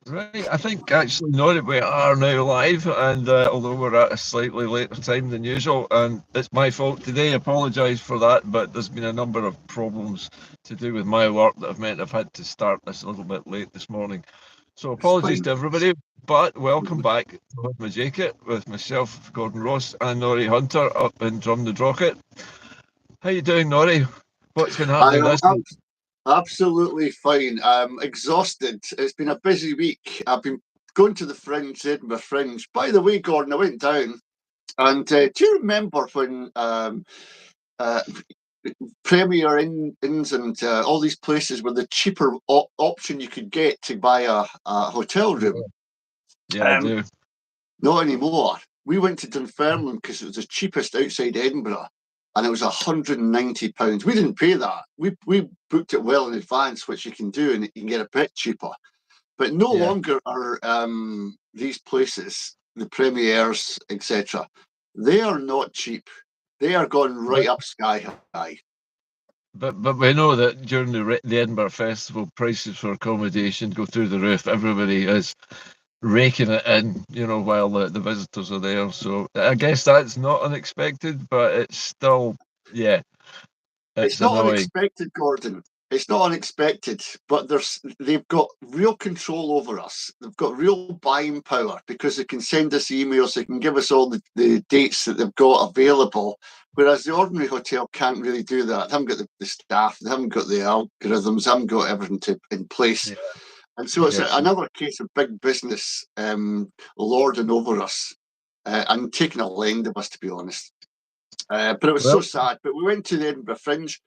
Right, I think actually not that we are now live, and although we're at a slightly later time than usual, and it's my fault today, I apologise for that, but there's been a number of problems to do with my work that have meant I've had to start this a little bit late this morning. So It's apologies fine. to everybody, but welcome back to Majake with myself, Gordon Ross, and Norrie Hunter up in Drumnadrochit. How you doing, Norrie? What's been I happening am this week? absolutely fine. I'm exhausted. It's been a busy week. I've been going to the Fringe, Edinburgh Fringe. By the way, Gordon, I went down, and do you remember when uh, Premier Inns and all these places were the cheaper option you could get to buy a hotel room? Yeah, I Um, do. Not anymore. We went to Dunfermline because it was the cheapest outside Edinburgh, and it was £190. We didn't pay that. We booked it well in advance, which you can do, and you can get a bit cheaper. But no Yeah. longer are these places, the premieres, etc. They are not cheap. They are going right up sky high. But we know that during the Edinburgh Festival, prices for accommodation go through the roof. Everybody is raking it in, while the visitors are there. So I guess that's not unexpected, but it's still, yeah, It's it's not annoying. unexpected, Gordon. It's not unexpected, but they've got real control over us. They've got real buying power because they can send us emails, they can give us all the dates that they've got available. Whereas the ordinary hotel can't really do that. They haven't got the staff, they haven't got the algorithms, they haven't got everything in place. Yeah, And I so it's get you. another case of big business lording over us and taking a lend of us, to be honest. But it was so Well, sad. But we went to the Edinburgh Fringe,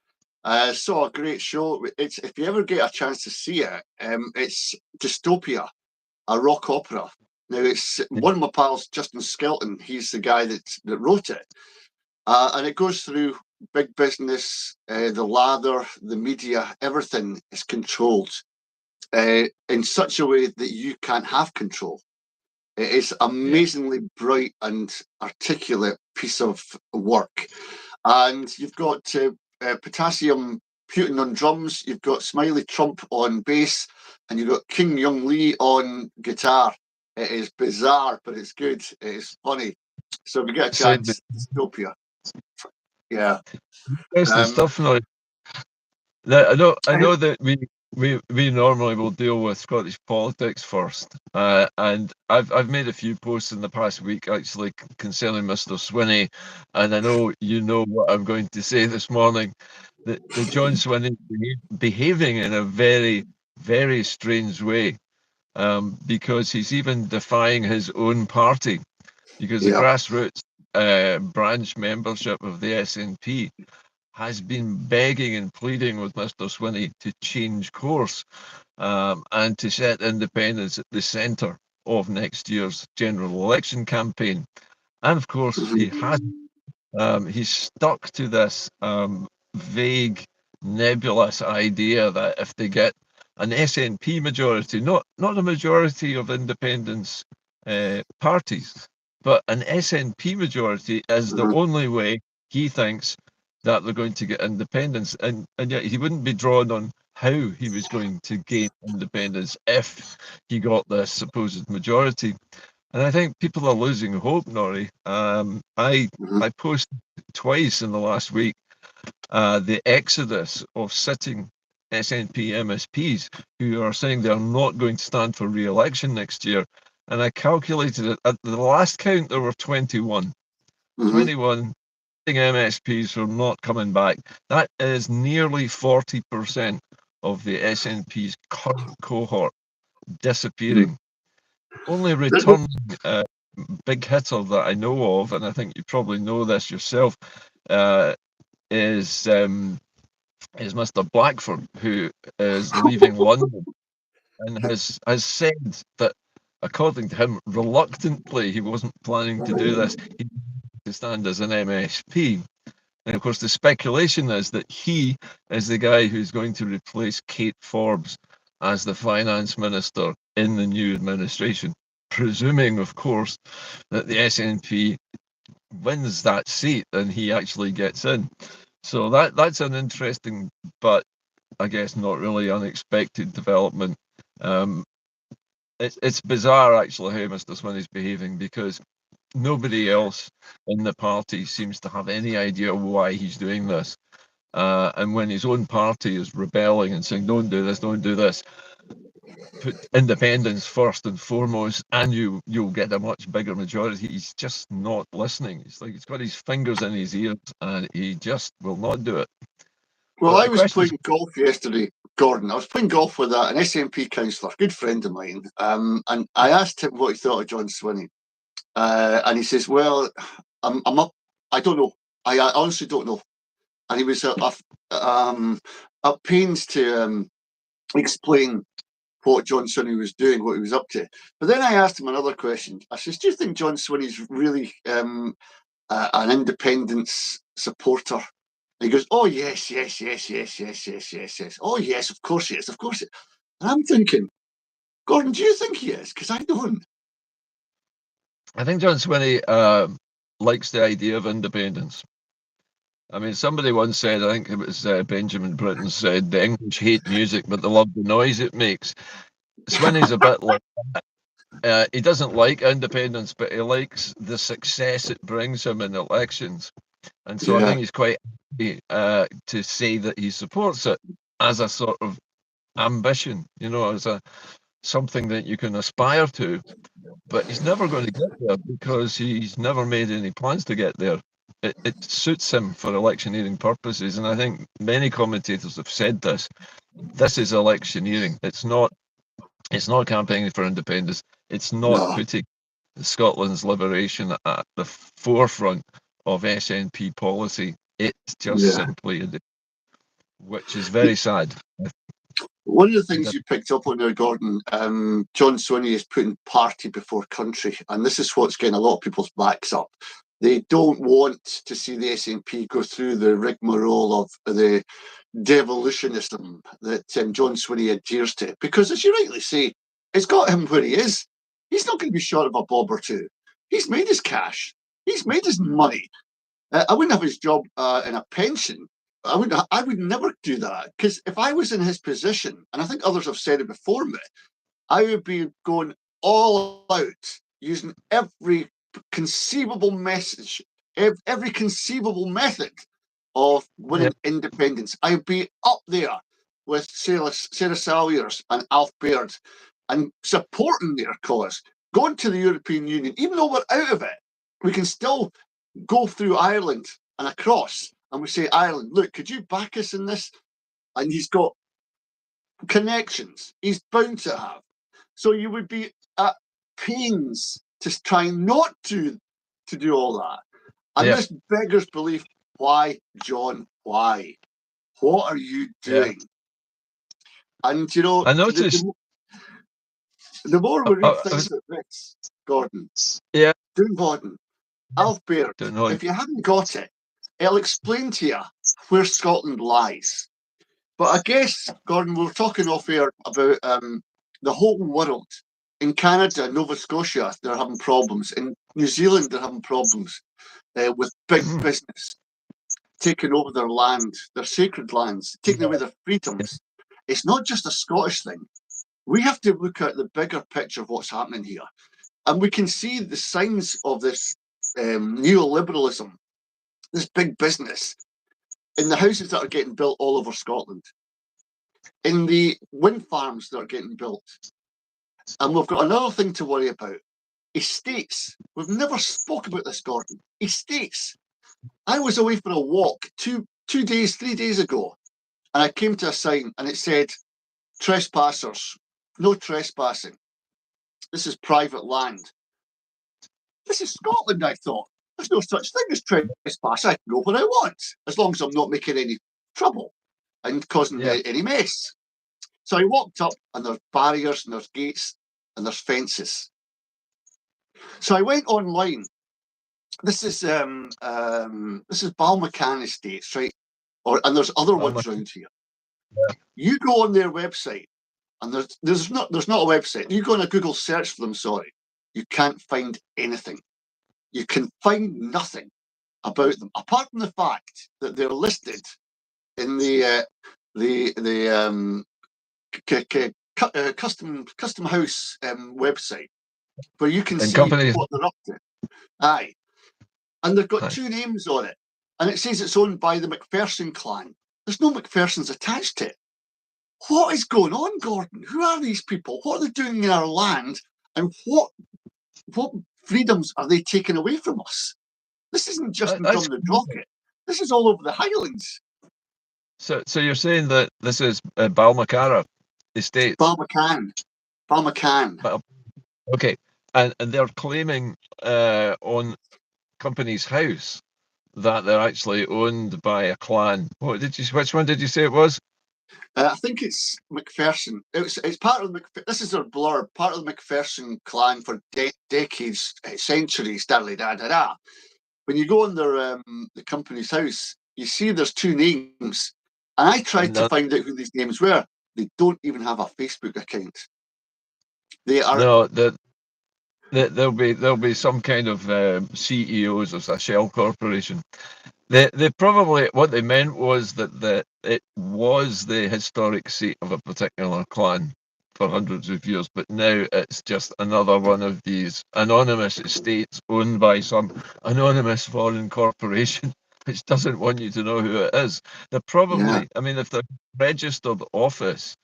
saw a great show. It's if you ever get a chance to see it, it's Dystopia, a rock opera. Now it's one of my pals, Justin Skelton. He's the guy that wrote it, and it goes through big business, the lather, the media. Everything is controlled in such a way that you can't have control. It is yeah, amazingly bright and articulate piece of work. And you've got Potassium Putin on drums, you've got Smiley Trump on bass, and you've got King Young Lee on guitar. It is bizarre, but it's good. It is funny. So if you get a sound chance, Dystopia. Yeah. interesting Um, stuff. Now, I know that we normally will deal with Scottish politics first, and I've made a few posts in the past week actually concerning Mr. Swinney, and I know you know what I'm going to say this morning. That John Swinney behaving in a very very strange way, because he's even defying his own party, because the yeah. grassroots branch membership of the SNP has been begging and pleading with Mr. Swinney to change course, and to set independence at the centre of next year's general election campaign. And of course, he Mhm. has. He's stuck to this vague, nebulous idea that if they get an SNP majority, not a majority of independence parties, but an SNP majority is the Mhm. only way he thinks that they're going to get independence. And yet he wouldn't be drawn on how he was going to gain independence if he got this supposed majority. And I think people are losing hope, Norrie. I Mhm. posted twice in the last week the exodus of sitting SNP MSPs who are saying they're not going to stand for re-election next year. And I calculated it at the last count there were 21. Mhm. 21 sitting MSPs who are not coming back. That is nearly 40% of the SNP's current cohort Mhm. disappearing. Only The- returning big hitter that I know of, and I think you probably know this yourself, uh, is um, is Mr. Blackford, who is leaving London and has said that, according to him, reluctantly, he wasn't planning to do this. He wanted to stand as an MSP. And of course, the speculation is that he is the guy who's going to replace Kate Forbes as the finance minister in the new administration, presuming, of course, that the SNP wins that seat and he actually gets in. So that's an interesting, but I guess not really unexpected development. Um, it's bizarre actually how Mr. Swinney's behaving, because nobody else in the party seems to have any idea why he's doing this. And when his own party is rebelling and saying, don't do this, don't do this, put independence first and foremost, and you'll get a much bigger majority. He's just not listening. It's like he's got his fingers in his ears, and he just will not do it. Well, But I the was question is, playing golf yesterday, Gordon. I was playing golf with an SNP councillor, good friend of mine, and I asked him what he thought of John Swinney, and he says, "Well, I'm up. I don't know. I honestly don't know." And he was at pains to explain what John Swinney was doing, what he was up to. But then I asked him another question. I says, "Do you think John Swinney's really an independence supporter?" And he goes, "Oh yes, yes, yes, yes, yes, yes, yes, yes. Oh yes, of course he is, of course." And I'm thinking, Gordon, do you think he is? Because I don't. I think John Swinney likes the idea of independence. I mean, somebody once said, I think it was Benjamin Britten said, the English hate music, but they love the noise it makes. Swinney's a bit like he doesn't like independence, but he likes the success it brings him in elections. And so I Yeah, think he's quite happy to say that he supports it as a sort of ambition, as a something that you can aspire to. But he's never going to get there because he's never made any plans to get there. It suits him for electioneering purposes, and I think many commentators have said this. This is electioneering. It's not campaigning for independence. It's not no, putting Scotland's liberation at the forefront of SNP policy. It's just yeah. simply, which is very sad. One of the things you picked up on there, Gordon, John Swinney is putting party before country, and this is what's getting a lot of people's backs up. They don't want to see the SNP go through the rigmarole of the devolutionism that John Swinney adheres to, because, as you rightly say, it's got him where he is. He's not going to be short of a bob or two. He's made his cash. He's made his money. I wouldn't have his job in a pension. I would never do that, because if I was in his position, and I think others have said it before me, I would be going all out, using every conceivable message, every conceivable method of Yeah, winning independence. I'd be up there with Sarah Salyers and Alf Baird and supporting their cause, going to the European Union. Even though we're out of it, we can still go through Ireland and across, and we say, Ireland, look, could you back us in this? And he's got connections. He's bound to have. So you would be at pains to try not to do all that. And yeah, this beggars belief. Why, John? Why? What are you yeah. doing? And you know, I noticed. the more we read I things was, like this, Gordon, yeah, Doon Gordon, Alf Baird, don't know. if you haven't got it, I'll explain to you where Scotland lies. But I guess, Gordon, we were talking off air about the whole world. In Canada, Nova Scotia, they're having problems. In New Zealand, they're having problems with big business taking over their land, their sacred lands, taking away their freedoms. It's not just a Scottish thing. We have to look at the bigger picture of what's happening here. And we can see the signs of this neoliberalism, this big business, in the houses that are getting built all over Scotland, in the wind farms that are getting built. And we've got another thing to worry about. Estates. We've never spoke about this, Gordon. Estates. I was away for a walk 3 days ago, and I came to a sign and it said, trespassers, no trespassing. This is private land. This is Scotland, I thought. There's no such thing as trespass. I can go where I want, as long as I'm not making any trouble and causing any mess. So I walked up, and there's barriers, and there's gates, and there's fences. So I went online. This is Balmacan Estates, right? And there's other ones around here. Yeah. You go on their website, and there's not a website. You go on a Google search for them. Sorry, you can't find anything. You can find nothing about them apart from the fact that they're listed in the custom house website where you can In see companies, what they're up to. Aye. And they've got aye. two names on it. And it says it's owned by the McPherson clan. There's no McPhersons attached to it. What is going on, Gordon? Who are these people? What are they doing in our land? And what freedoms are they taking away from us? This isn't just in That's Drumnadrochit. This is all over the Highlands. so. So you're saying that this is Balmacara Estates, Balmacan. Balmacan. but okay, and they're claiming on Company's House that they're actually owned by a clan. What did you? Which one did you say it was? I think it's McPherson. It's part of the this is their blurb. Part of the McPherson clan for decades, centuries. Da da da da. When you go on the Company's House, you see there's two names, and I tried to No, find out who these names were. They don't even have a Facebook account. They are no. There'll be some kind of CEOs of a shell corporation. They probably what they meant was that it was the historic seat of a particular clan for hundreds of years, but now it's just another one of these anonymous estates owned by some anonymous foreign corporation which doesn't want you to know who it is. They're yeah, probably, I mean, if they're registered office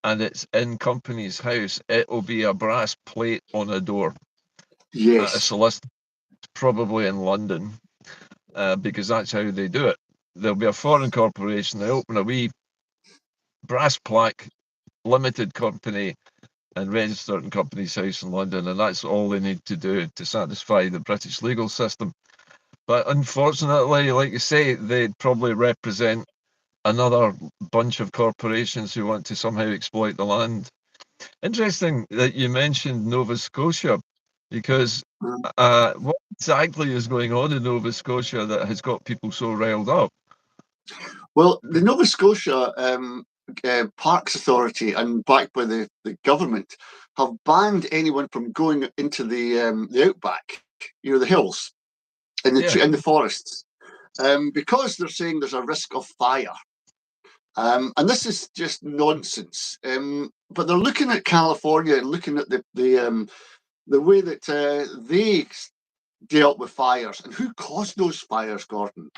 and it's in Company's House, it will be a brass plate on a door at a yes, solicitor, probably in London, because that's how they do it. There'll be a foreign corporation, they open a wee brass plaque, limited company, and register it in Company's House in London, and that's all they need to do to satisfy the British legal system. But unfortunately, like you say, they'd probably represent another bunch of corporations who want to somehow exploit the land. Interesting that you mentioned Nova Scotia, because mm. what exactly is going on in Nova Scotia that has got people so riled up? Well, the Nova Scotia Parks Authority and backed by the government have banned anyone from going into the outback, the hills Yeah, in the forests, because they're saying there's a risk of fire. And this is just nonsense. But they're looking at California and looking at the way that they dealt with fires and who caused those fires, Gordon.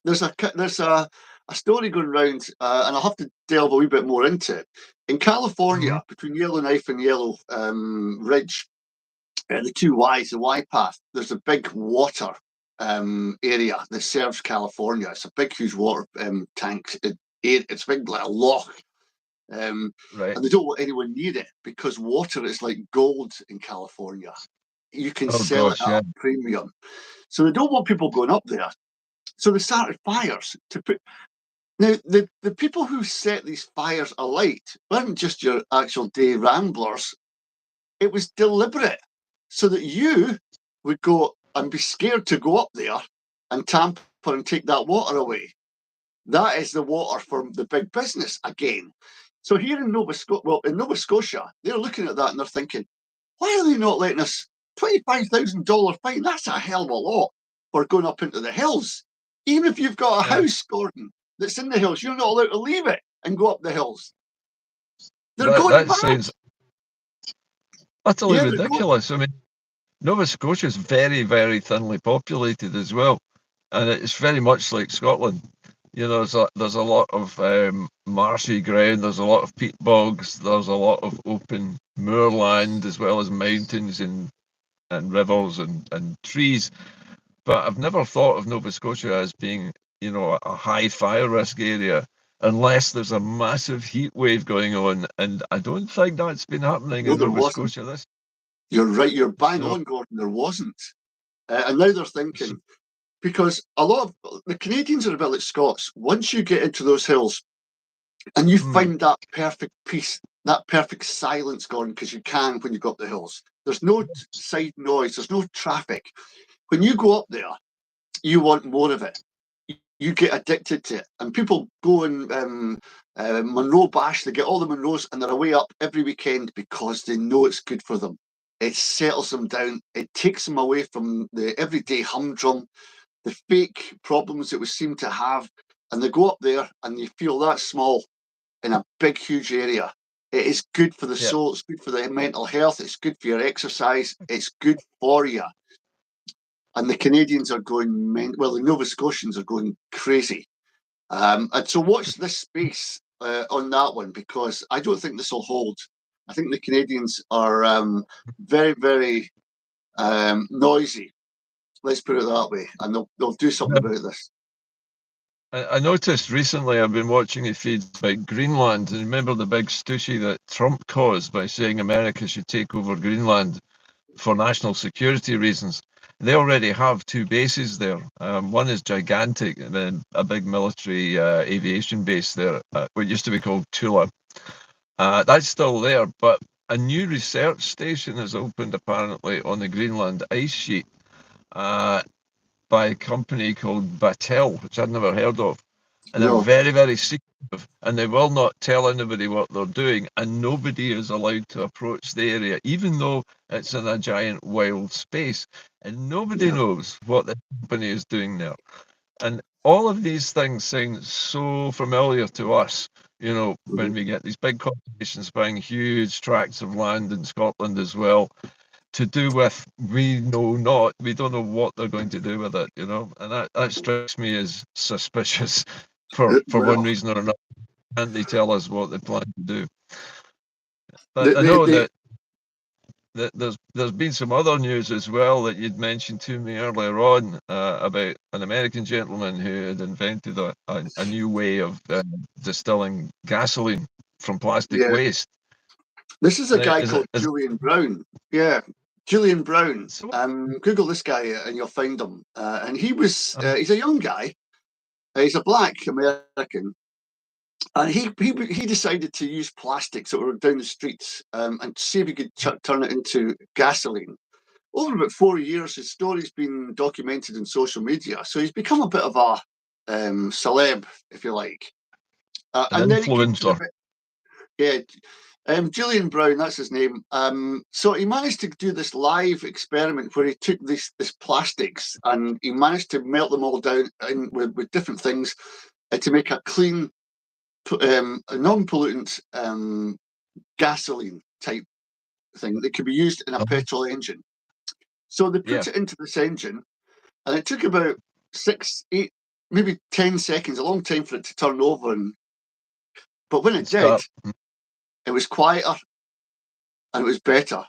There's a story going around, and I'll have to delve a wee bit more into it. In California, between Yellowknife and Yellow Ridge, the two Ys, the Y path, there's a big water area that serves California. It's a big, huge water tank. It's big like a loch. right. And they don't want anyone near it because water is like gold in California. You can Oh sell it gosh, at yeah. a premium. So they don't want people going up there. So they started fires to put. Now, the people who set these fires alight weren't just your actual day ramblers. It was deliberate so that you would go and be scared to go up there and tamper and take that water away. That is the water for the big business again. So here in Nova Scotia, they're looking at that and they're thinking, why are they not letting us $25,000 fine? That's a hell of a lot for going up into the hills. Even if you've got a Yeah. house, Gordon, that's in the hills, you're not allowed to leave it and go up the hills. They're That going that mad. sounds utterly Yeah, they're going. ridiculous. I mean, Nova Scotia is very, very thinly populated as well, and it's very much like Scotland. There's a lot of marshy ground. There's a lot of peat bogs. There's a lot of open moorland as well as mountains and rivers and trees. But I've never thought of Nova Scotia as being, a high fire risk area unless there's a massive heat wave going on. And I don't think that's been happening No, in there Nova wasn't. Scotia this. You're right. You're bang So, on, Gordon. There wasn't. And now they're so thinking, because a lot of the Canadians are a bit like Scots. Once you get into those hills and you hmm, find that perfect peace, that perfect silence, Gordon, because you can when you go up the hills. There's no side noise. There's no traffic. When you go up there, you want more of it. You get addicted to it. And people go and Monroe Bash, they get all the Monroes and they're away up every weekend because they know it's good for them. It settles them down. It takes them away from the everyday humdrum, the fake problems that we seem to have. And they go up there and you feel that small in a big, huge area. It is good for the Yeah. soul. It's good for the mental health. It's good for your exercise. It's good for you. And the Canadians are going, well, the Nova Scotians are going crazy. And so watch this space on that one, because I don't think this will hold. I think the Canadians are very, very noisy. Let's put it that way, and they'll do something about this. I noticed recently I've been watching the feeds about Greenland, and remember the big stooshy that Trump caused by saying America should take over Greenland for national security reasons. They already have two bases there. One is gigantic, and then a big military aviation base there, what used to be called Tula. That's still there, but a new research station has opened apparently on the Greenland ice sheet by a company called Battelle, which I'd never heard of. And they're No. very, very secretive, and they will not tell anybody what they're doing, and nobody is allowed to approach the area, even though it's in a giant wild space, and nobody knows what the company is doing there. And all of these things sound so familiar to us, you know, when we get these big corporations buying huge tracts of land in Scotland as well, to do with we don't know what they're going to do with it, you know, and that strikes me as suspicious for one reason or another. Can't they tell us what they plan to do? But I know that there's been some other news as well that you'd mentioned to me earlier on about an American gentleman who had invented a new way of distilling gasoline from plastic waste. This is a guy called Julian Brown. Yeah, Julian Brown. So, Google this guy and you'll find him. And he's a young guy. He's a black American. And he decided to use plastics that were down the streets and see if he could turn it into gasoline. Over about 4 years, his story's been documented in social media. So he's become a bit of a celeb, if you like. an influencer. Julian Brown, that's his name. So he managed to do this live experiment where he took this plastics and he managed to melt them all down with different things to make a clean, a non-pollutant gasoline type thing that could be used in a petrol engine. So they put it into this engine, and it took about 6, 8, maybe 10 seconds, a long time for it to turn over. But when it did, it was quieter and it was better.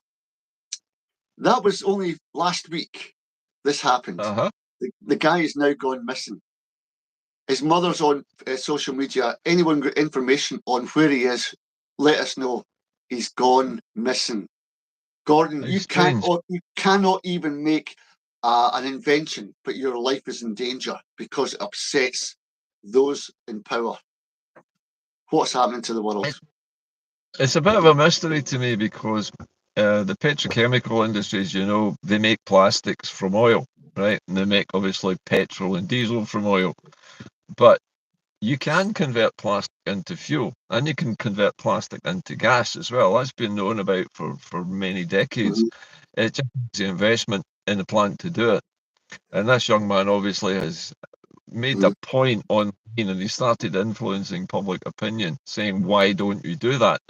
That was only last week this happened. The guy is now gone missing. His mother's on social media. Anyone got information on where he is, let us know. He's gone missing. Gordon, you cannot even make an invention, but your life is in danger because it upsets those in power. What's happening to the world? It's a bit of a mystery to me because the petrochemical industries, you know, they make plastics from oil, right? And they make obviously petrol and diesel from oil. But you can convert plastic into fuel, and you can convert plastic into gas as well. That's been known about for many decades. It just needs the investment in the plant to do it. And this young man obviously has made a point online, and he started influencing public opinion, saying, why don't you do that?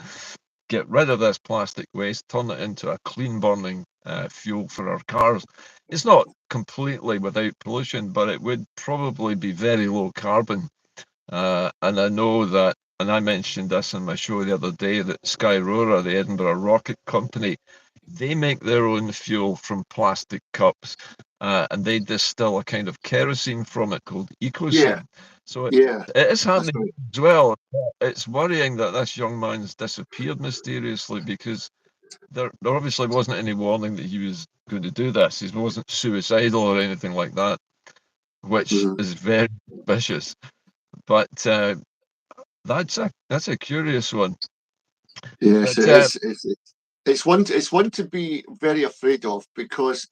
Get rid of this plastic waste, turn it into a clean burning fuel for our cars. It's not completely without pollution, but it would probably be very low carbon. And I know that, and I mentioned this in my show the other day, that Skyrora, the Edinburgh rocket company, they make their own fuel from plastic cups, and they distill a kind of kerosene from it called ecosyn. So it is happening as well. It's worrying that this young man's disappeared mysteriously because there obviously wasn't any warning that he was going to do this. He wasn't suicidal or anything like that, which is very suspicious. But that's a curious one. Yes, but, it's one to be very afraid of, because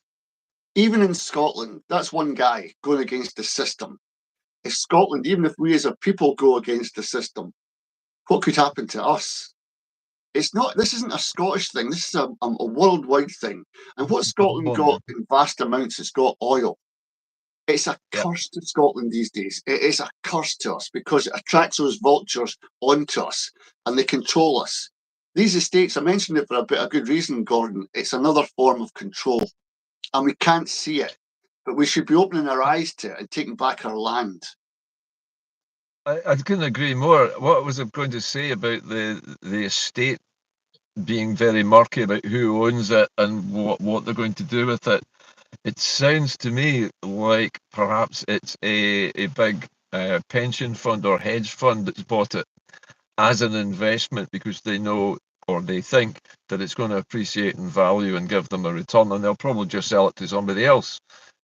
even in Scotland, that's one guy going against the system. If Scotland, even if we as a people go against the system, what could happen to us? This isn't a Scottish thing. This is a worldwide thing. And what Scotland got in vast amounts, it's got oil. It's a curse to Scotland these days. It is a curse to us because it attracts those vultures onto us and they control us. these estates, I mentioned it for a good reason, Gordon. It's another form of control, and we can't see it, but we should be opening our eyes to it and taking back our land. I couldn't agree more. What was I going to say about the estate being very murky about who owns it and what they're going to do with it? It sounds to me like perhaps it's a big pension fund or hedge fund that's bought it as an investment because they know or they think that it's going to appreciate in value and give them a return, and they'll probably just sell it to somebody else.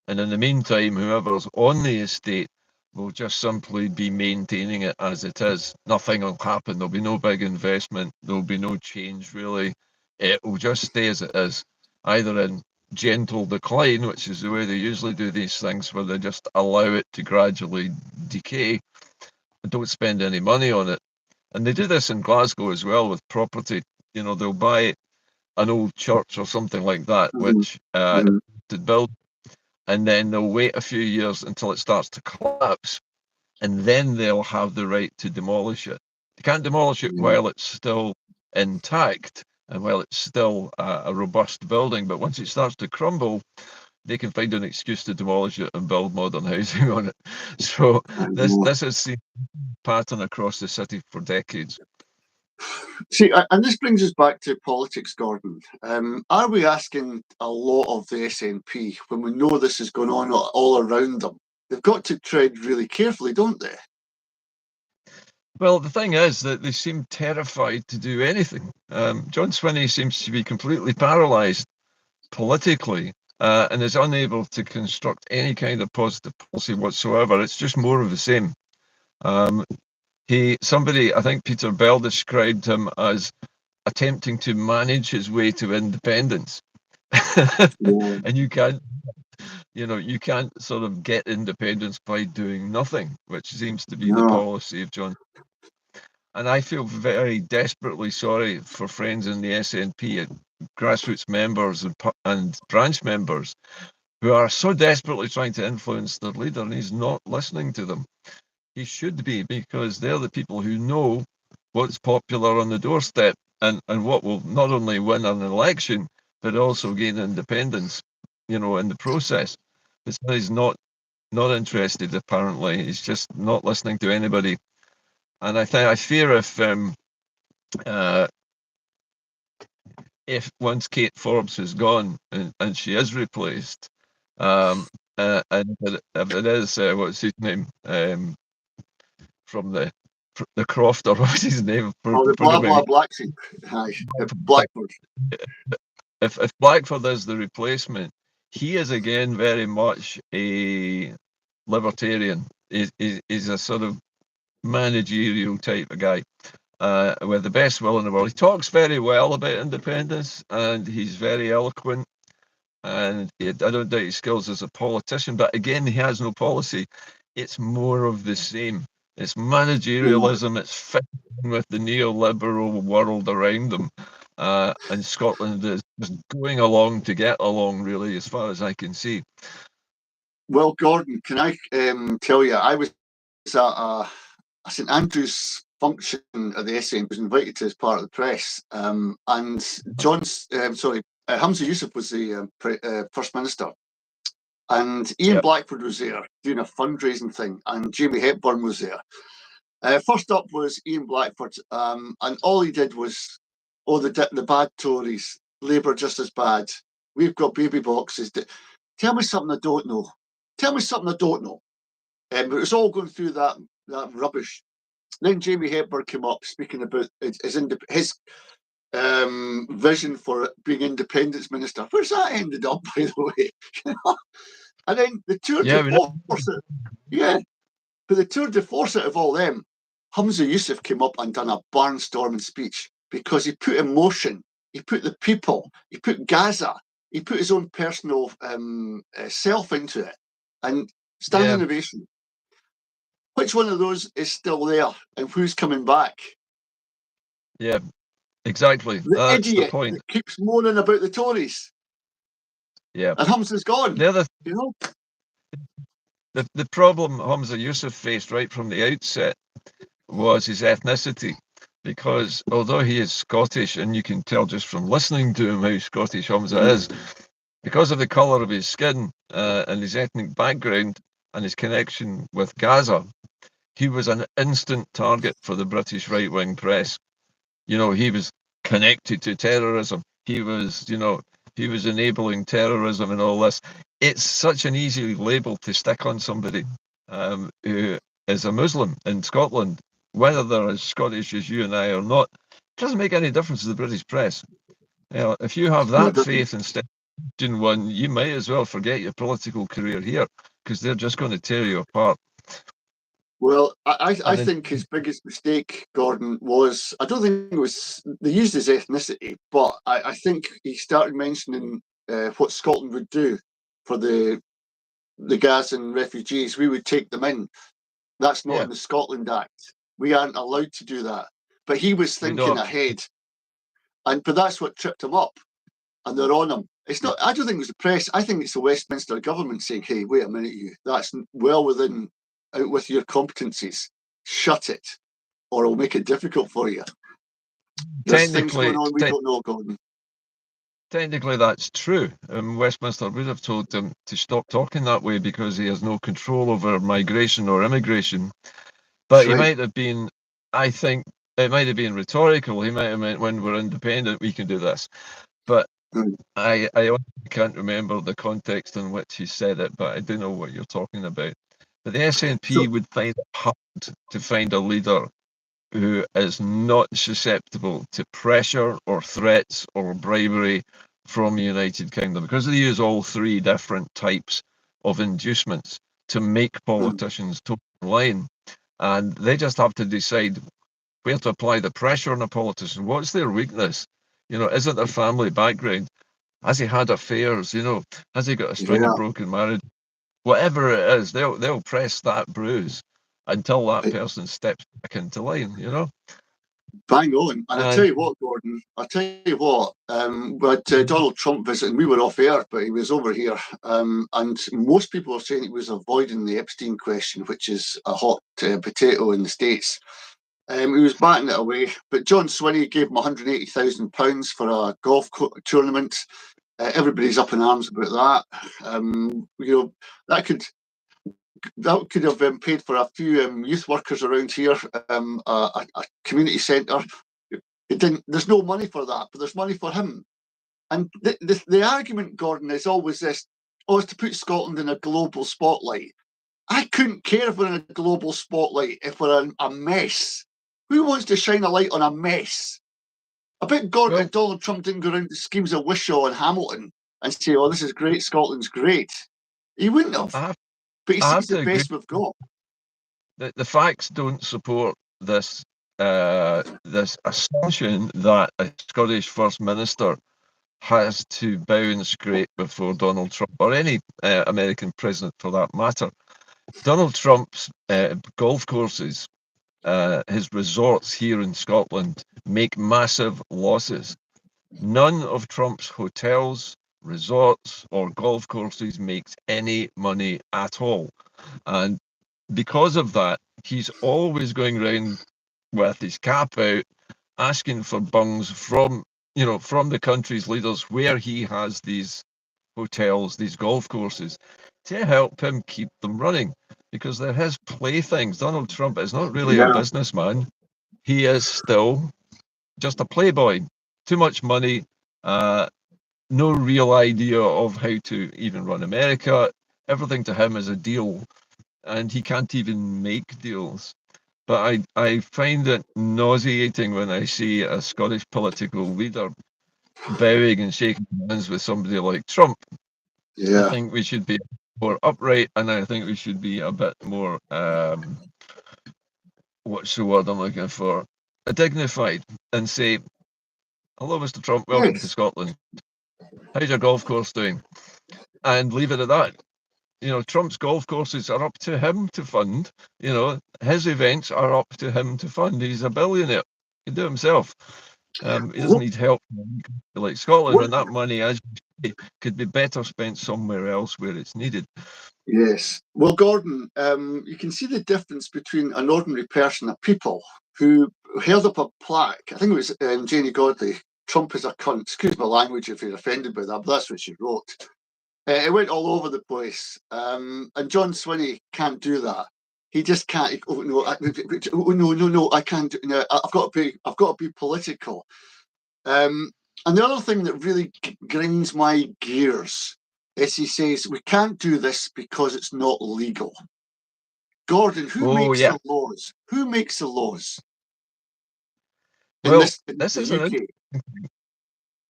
And in the meantime, whoever's on the estate will just simply be maintaining it as it is. Nothing will happen. There'll be no big investment. There'll be no change, really. It will just stay as it is, either in gentle decline, which is the way they usually do these things, where they just allow it to gradually decay and don't spend any money on it. And they do this in Glasgow as well with property. They'll buy an old church or something like that, which to build, and then they'll wait a few years until it starts to collapse, and then they'll have the right to demolish it. They can't demolish it while it's still intact and while it's still a robust building, but once it starts to crumble, they can find an excuse to demolish it and build modern housing on it. So this has seen a pattern across the city for decades. See, and this brings us back to politics, Gordon. Are we asking a lot of the SNP when we know this is going on all around them? They've got to tread really carefully, don't they? Well, the thing is that they seem terrified to do anything. John Swinney seems to be completely paralysed politically and is unable to construct any kind of positive policy whatsoever. It's just more of the same. Somebody, I think Peter Bell, described him as attempting to manage his way to independence. And you can't sort of get independence by doing nothing, which seems to be the policy of John. And I feel very desperately sorry for friends in the SNP, grassroots members and branch members who are so desperately trying to influence their leader, and he's not listening to them. He should be, because they're the people who know what's popular on the doorstep and what will not only win an election, but also gain independence, in the process. But he's not interested, apparently. He's just not listening to anybody. And I fear if once Kate Forbes is gone and she is replaced, and if it is what's his name from the Croft, or what's his name? The Blackford. Blackford. If Blackford is the replacement, he is again very much a libertarian. He's a sort of managerial type of guy with the best will in the world. He talks very well about independence and he's very eloquent, and I don't doubt his skills as a politician, but again, he has no policy. It's more of the same. It's managerialism. It's fitting with the neoliberal world around them, and Scotland is just going along to get along, really, as far as I can see. Well, Gordon, can I tell you, I was at a St Andrew's function at the SNP, was invited to as part of the press, and Hamza Yousaf was the First Minister, and Ian Blackford was there doing a fundraising thing, and Jamie Hepburn was there. First up was Ian Blackford, and all he did was, the bad Tories, Labour just as bad, we've got baby boxes. Tell me something I don't know. Tell me something I don't know. But it was all going through that rubbish. Then Jamie Hepburn came up speaking about his vision for being independence minister. Where's that ended up, by the way? And then the tour de force but the tour de force out of all them, Hamza Yousaf came up and done a barnstorming speech because he put emotion, he put the people, he put Gaza, he put his own personal self into it, and standing ovation. Which one of those is still there, and who's coming back? Yeah, exactly. That's the point. That keeps moaning about the Tories. Yeah, and Hamza's gone. The problem Hamza Yousaf faced right from the outset was his ethnicity. because although he is Scottish, and you can tell just from listening to him how Scottish Hamza is, because of the colour of his skin and his ethnic background and his connection with Gaza, he was an instant target for the British right-wing press. You know, he was connected to terrorism. He was, he was enabling terrorism and all this. It's such an easy label to stick on somebody who is a Muslim in Scotland, whether they're as Scottish as you and I or not. It doesn't make any difference to the British press. You know, if you have that faith instead of one, you might as well forget your political career here, because they're just going to tear you apart. Well, I think his biggest mistake, Gordon, was, I don't think it was, they used his ethnicity, but I think he started mentioning what Scotland would do for the Gazan refugees. We would take them in. That's not in the Scotland Act. We aren't allowed to do that. But he was thinking ahead. But that's what tripped him up. And they're on him. It's not, I don't think it was the press. I think it's the Westminster government saying, hey, wait a minute, you, that's well within, out with your competencies. Shut it, or it'll make it difficult for you. There's things going on we don't know, Gordon. Technically, that's true. Westminster would have told him to stop talking that way because he has no control over migration or immigration. But he might have been, I think, it might have been rhetorical. He might have meant, when we're independent, we can do this. But I can't remember the context in which he said it, but I do know what you're talking about. But the SNP would find it hard to find a leader who is not susceptible to pressure or threats or bribery from the United Kingdom, because they use all three different types of inducements to make politicians toe the line. And they just have to decide where to apply the pressure on a politician. What's their weakness? You know, is it their family background? Has he had affairs? You know, has he got a string of broken marriage? Whatever it is, they'll press that bruise until that person steps back into line, you know? Bang on. And I tell you what, Gordon, we had Donald Trump visiting. We were off air, but he was over here. And most people are saying he was avoiding the Epstein question, which is a hot potato in the States. He was batting it away. But John Swinney gave him £180,000 for a golf tournament. Everybody's up in arms about that. You know, that could have been paid for a few youth workers around here, a community centre. There's no money for that, but there's money for him. And the argument, Gordon, is always this: oh, it's to put Scotland in a global spotlight. I couldn't care if we're in a global spotlight if we're in a mess. Who wants to shine a light on a mess? I bet Gordon, Donald Trump didn't go around the schemes of Wishaw and Hamilton and say, oh, this is great, Scotland's great. He wouldn't have. But he sees the best we've got. The facts don't support this this assumption that a Scottish First Minister has to bow and scrape before Donald Trump, or any American president for that matter. Donald Trump's golf courses, his resorts here in Scotland, make massive losses. None of Trump's hotels, resorts, or golf courses makes any money at all. And because of that, he's always going around with his cap out, asking for bungs from the country's leaders where he has these hotels, these golf courses, to help him keep them running, because they're his playthings. Donald Trump is not really a businessman. He is still just a playboy. Too much money, no real idea of how to even run America. Everything to him is a deal, and he can't even make deals. But I find it nauseating when I see a Scottish political leader bowing and shaking hands with somebody like Trump. I think we should be more upright, and I think we should be a bit more, what's the word I'm looking for? Dignified, and say, hello, Mr. Trump, welcome to Scotland. How's your golf course doing? And leave it at that. You know, Trump's golf courses are up to him to fund. You know, his events are up to him to fund. He's a billionaire. He can do it himself. He doesn't need help like Scotland, when that money, as you say, could be better spent somewhere else where it's needed. Yes. Well, Gordon, you can see the difference between an ordinary person, a people who held up a plaque. I think it was Janie Godley. Trump is a cunt. Excuse my language if you're offended by that, but that's what she wrote. It went all over the place, and John Swinney can't do that. He just can't. Oh no! No! I can't. No, I've got to be political. And the other thing that really grinds my gears is he says we can't do this because it's not legal. Gordon, who makes the laws? Who makes the laws? Well, in this is UK?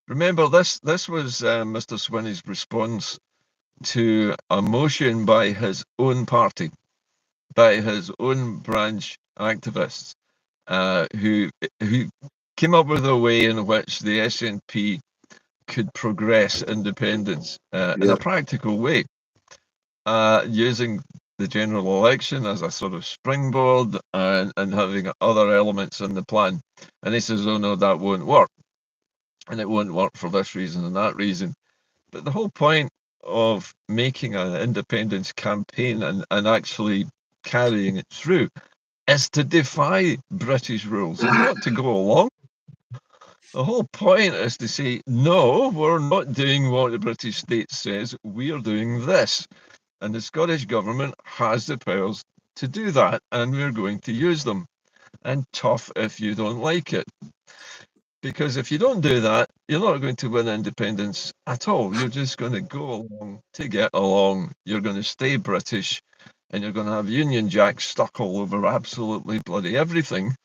Remember, this was Mr. Swinney's response to a motion by his own party, by his own branch activists, who came up with a way in which the SNP could progress independence in a practical way, using the general election as a sort of springboard and having other elements in the plan. And he says, oh no, that won't work. And it won't work for this reason and that reason. But the whole point of making an independence campaign and actually carrying it through is to defy British rules. It's not to go along. The whole point is to say, no, we're not doing what the British state says, we are doing this. And the Scottish government has the powers to do that, and we're going to use them. And tough if you don't like it. Because if you don't do that, you're not going to win independence at all. You're just going to go along to get along. You're going to stay British, and you're going to have Union Jacks stuck all over absolutely bloody everything.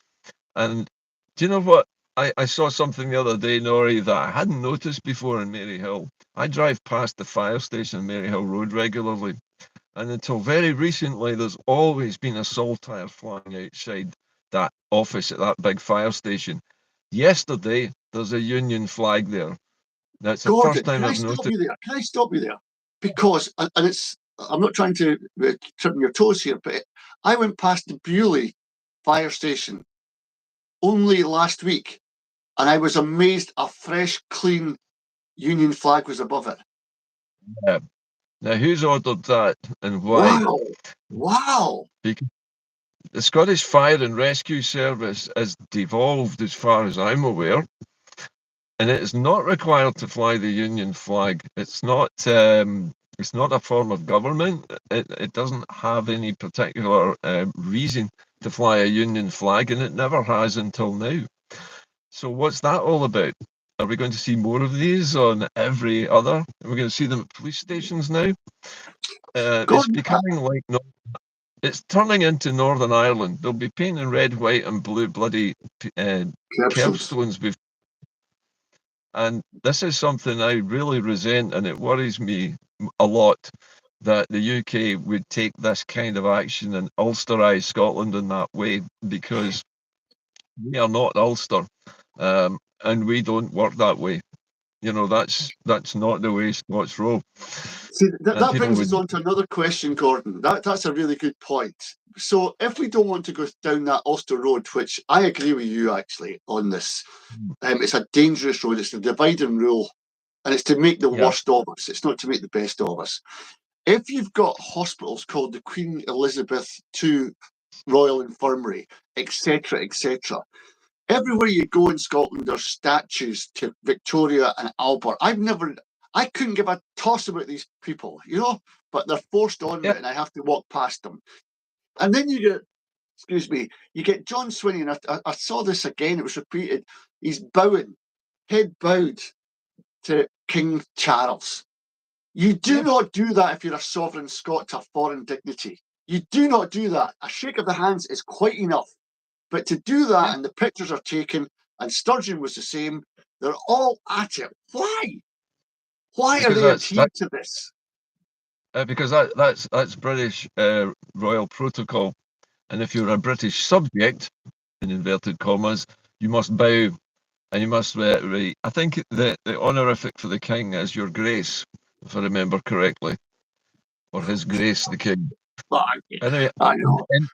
And do you know what? I saw something the other day, Norrie, that I hadn't noticed before in Maryhill. I drive past the fire station on Maryhill Road regularly. And until very recently, there's always been a saltire flying outside that office at that big fire station. Yesterday, there's a Union flag there. That's the Gordon, first time I've noticed. Can I stop you there? Because, and it's, I'm not trying to trip on your toes here, but I went past the Bewley fire station only last week, and I was amazed a fresh, clean Union flag was above it. Yeah. Now, who's ordered that and why? Wow. Because the Scottish Fire and Rescue Service is devolved, as far as I'm aware, and it is not required to fly the Union flag. It's not a form of government. It doesn't have any particular reason to fly a Union flag, and it never has until now. So what's that all about? Are we going to see more of these on every other? Are we going to see them at police stations now? It's becoming like it's turning into Northern Ireland. They'll be painting red, white, and blue bloody curbstones. And this is something I really resent, and it worries me a lot that the UK would take this kind of action and Ulsterise Scotland in that way, because we are not Ulster, and we don't work that way. You know, that's not the way Scots roll. See, that brings us on to another question, Gordon. That's a really good point. So if we don't want to go down that Ulster road, which I agree with you actually on this, it's a dangerous road. It's the divide and rule, and it's to make the worst of us. It's not to make the best of us. If you've got hospitals called the Queen Elizabeth II Royal Infirmary, etc., etc., everywhere you go in Scotland, there's statues to Victoria and Albert. I couldn't give a toss about these people, you know, but they're forced on me and I have to walk past them. And then you get John Swinney, and I saw this again, it was repeated. He's bowing, head bowed to King Charles. You do not do that if you're a sovereign Scot to foreign dignity. You do not do that. A shake of the hands is quite enough. But to do that, and the pictures are taken, and Sturgeon was the same, they're all at it. Why? Why are they adhering to this? Because that's British royal protocol. And if you're a British subject, in inverted commas, you must bow, and you must, I think the honorific for the king is Your Grace, if I remember correctly, or His Grace the King. Anyway, I know. In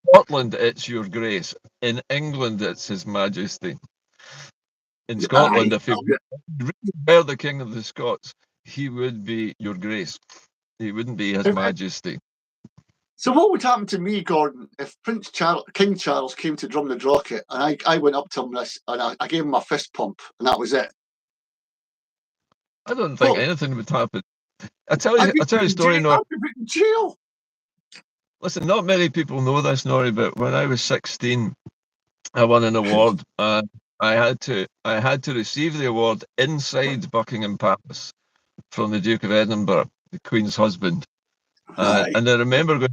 Scotland, it's Your Grace. In England, it's His Majesty. In Scotland, if he really were the King of the Scots, he would be Your Grace. He wouldn't be His Majesty. So what would happen to me, Gordon, if King Charles came to drum the Drocket and I went up to him and I gave him a fist pump and that was it? I don't think Well, anything would happen. I'd be I tell put you a in story. jail. No, I'd be put in jail. listen, not many people know this, Nori, but when I was 16, I won an award. I had to receive the award inside Buckingham Palace from the Duke of Edinburgh, the Queen's husband. Right. And I remember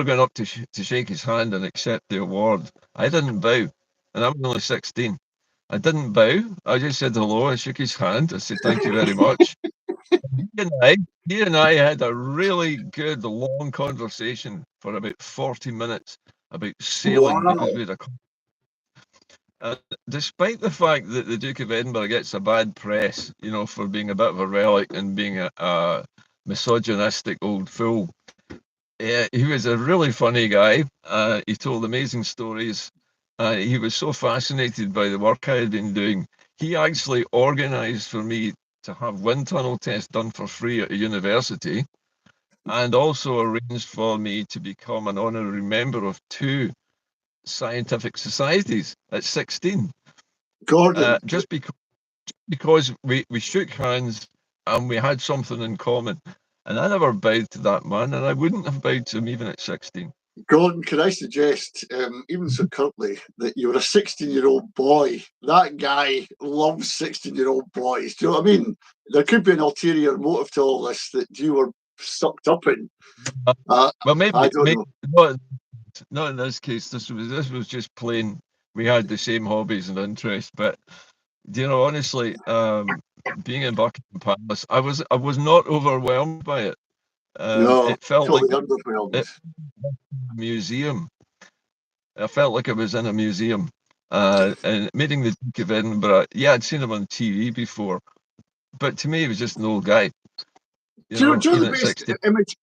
going up to shake his hand and accept the award. I didn't bow, and I was only 16. I didn't bow. I just said hello. I shook his hand. I said thank you very much. He and I had a really good long conversation for about 40 minutes about sailing because Wow. we had a. Despite the fact that the Duke of Edinburgh gets a bad press, you know, for being a bit of a relic and being a misogynistic old fool, yeah, he was a really funny guy. He told amazing stories. He was so fascinated by the work I had been doing. He actually organised for me to have wind tunnel tests done for free at a university, and also arranged for me to become an honorary member of two scientific societies at 16. Gordon, Just because we shook hands and we had something in common. And I never bowed to that man, and I wouldn't have bowed to him even at 16. Gordon, can I suggest, even so curtly, that you're a 16-year-old boy? That guy loves 16-year-old boys. Do you know what I mean? There could be an ulterior motive to all this that you were sucked up in. Well, I don't maybe know. not in this case. This was just plain. We had the same hobbies and interests, but you know, honestly, being in Buckingham Palace, I was not overwhelmed by it. No, It felt like totally underwhelmed. it a museum. I felt like I was in a museum. And meeting the Duke of Edinburgh, yeah, I'd seen him on TV before, but to me, he was just an old guy. You Do know, you know even the at best 60. image?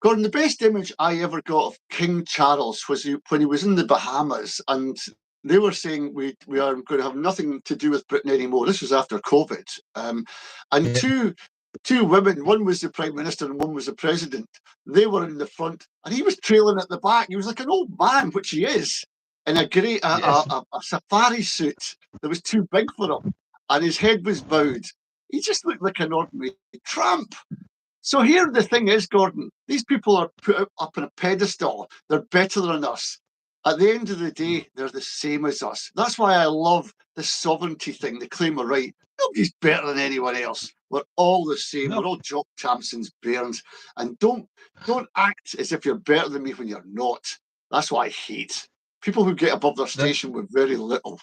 Gordon, the best image I ever got of King Charles was when he was in the Bahamas and they were saying we are going to have nothing to do with Britain anymore. This was after COVID. And Yeah. two women, one was the Prime Minister and one was the President, they were in the front and he was trailing at the back. He was like an old man, which he is, in a great Yes. a safari suit that was too big for him and his head was bowed. He just looked like an ordinary tramp. So here the thing is, Gordon, these people are put up on a pedestal. They're better than us. At the end of the day, they're the same as us. That's why I love the sovereignty thing, the claim of right. Nobody's better than anyone else. We're all the same. No. We're all Jock Tamsons, Bairns. And don't act as if you're better than me when you're not. That's what I hate. People who get above their station with very little.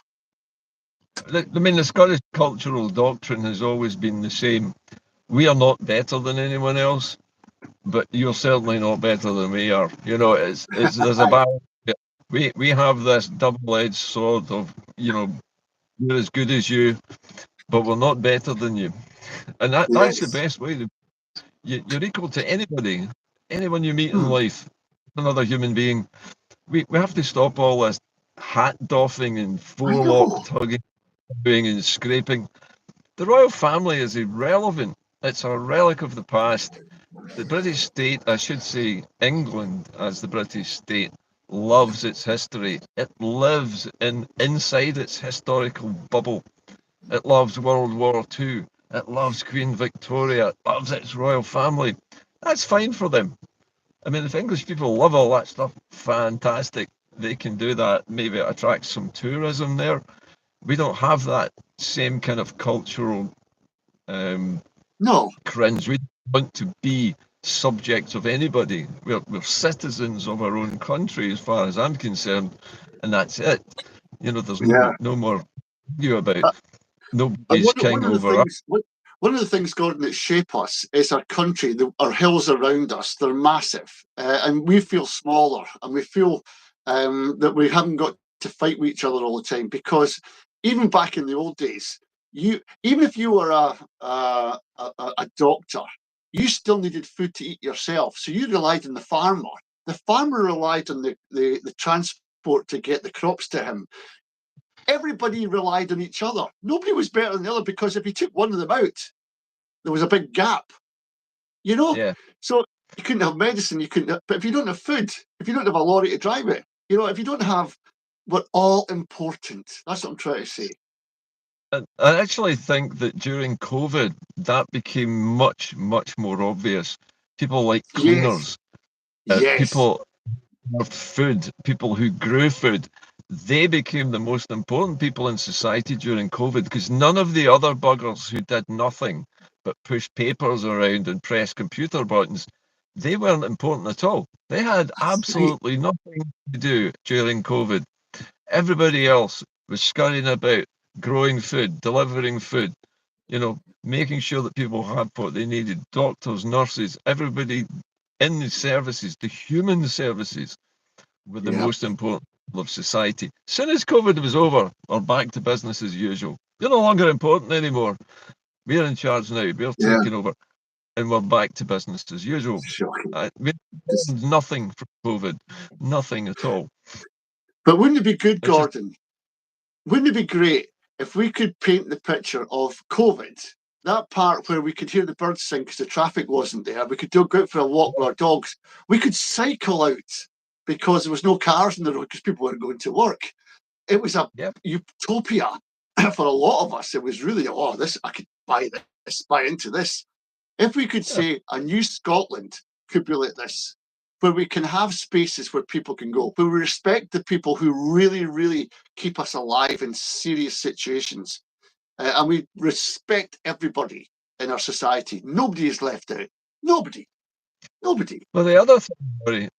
I mean, the Scottish cultural doctrine has always been the same. We are not better than anyone else, but you're certainly not better than we are. You know, it's there's a balance. We have this double-edged sword of, you know, we're as good as you, but we're not better than you, and that's the Yes. best way. You're equal to anybody, anyone you meet in Hmm. life, another human being. We have to stop all this hat doffing and I forelock know. tugging and scraping. The royal family is irrelevant. It's a relic of the past. The British state, I should say England as the British state, loves its history. It lives inside its historical bubble. It loves World War II. It loves Queen Victoria. It loves its royal family. That's fine for them. I mean, if English people love all that stuff, fantastic. They can do that. Maybe it attracts some tourism there. We don't have that same kind of cultural No. cringe. We don't want to be subjects of anybody. We're citizens of our own country, as far as I'm concerned, and that's it. You know, there's Yeah. no more argue about. And Nobody's king over us. one of the things, Gordon, that shape us is our country. Our hills around us, they're massive, and we feel smaller, and we feel that we haven't got to fight with each other all the time. Because even back in the old days, even if you were a doctor, you still needed food to eat yourself. So you relied on the farmer. The farmer relied on the transport to get the crops to him. Everybody relied on each other. Nobody was better than the other because if you took one of them out, there was a big gap, you know? Yeah. So You couldn't have medicine. You couldn't have, but if you don't have food, if you don't have a lorry to drive it, if you don't have, we're all important. That's what I'm trying to say. I actually think that during COVID, that became much, much more obvious. People like Yes, cleaners, yes, people of food, people who grew food, they became the most important people in society during COVID because none of the other buggers who did nothing but push papers around and press computer buttons, they weren't important at all. They had that's right. absolutely nothing to do during COVID. Everybody else was scurrying about, growing food, delivering food, making sure that people had what they needed. Doctors, nurses, everybody in the services, the human services, were the Yeah, most important people of society. As soon as COVID was over, we're back to business as usual. You're no longer important anymore. We're in charge now. We're yeah. taking over, and we're back to business as usual. Shocking. We learned nothing from COVID, nothing at all. But wouldn't it be good, It's just Gordon? Wouldn't it be great if we could paint the picture of COVID? That part where we could hear the birds sing because the traffic wasn't there. We could go out for a walk with our dogs. We could cycle out because there was no cars on the road because people weren't going to work. It was a yep. utopia for a lot of us. It was really, this I could buy this, buy into this. If we could Yeah. say a new Scotland could be like this, where we can have spaces where people can go, where we respect the people who really, really keep us alive in serious situations, and we respect everybody in our society. Nobody is left out. Nobody. Nobody. Well, the other thing, Rory,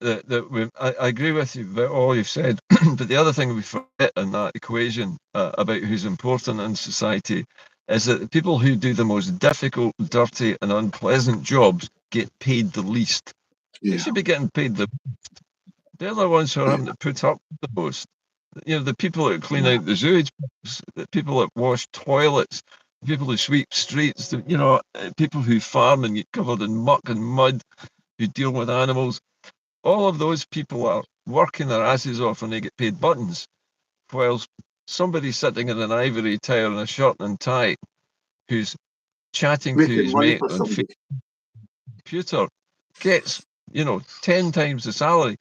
I agree with you about all you've said, but the other thing we forget in that equation about who's important in society is that the people who do the most difficult, dirty, and unpleasant jobs get paid the least. They Yeah. should be getting paid the. They're the ones who are having to put up with the most. The people that clean out the sewage pipes, the people that wash toilets, the people who sweep streets, people who farm and get covered in muck and mud, who deal with animals. All of those people are working their asses off and they get paid buttons, whilst somebody sitting in an ivory tower in a shirt and tie who's chatting to Making his money mate for on somebody. computer gets 10 times the salary.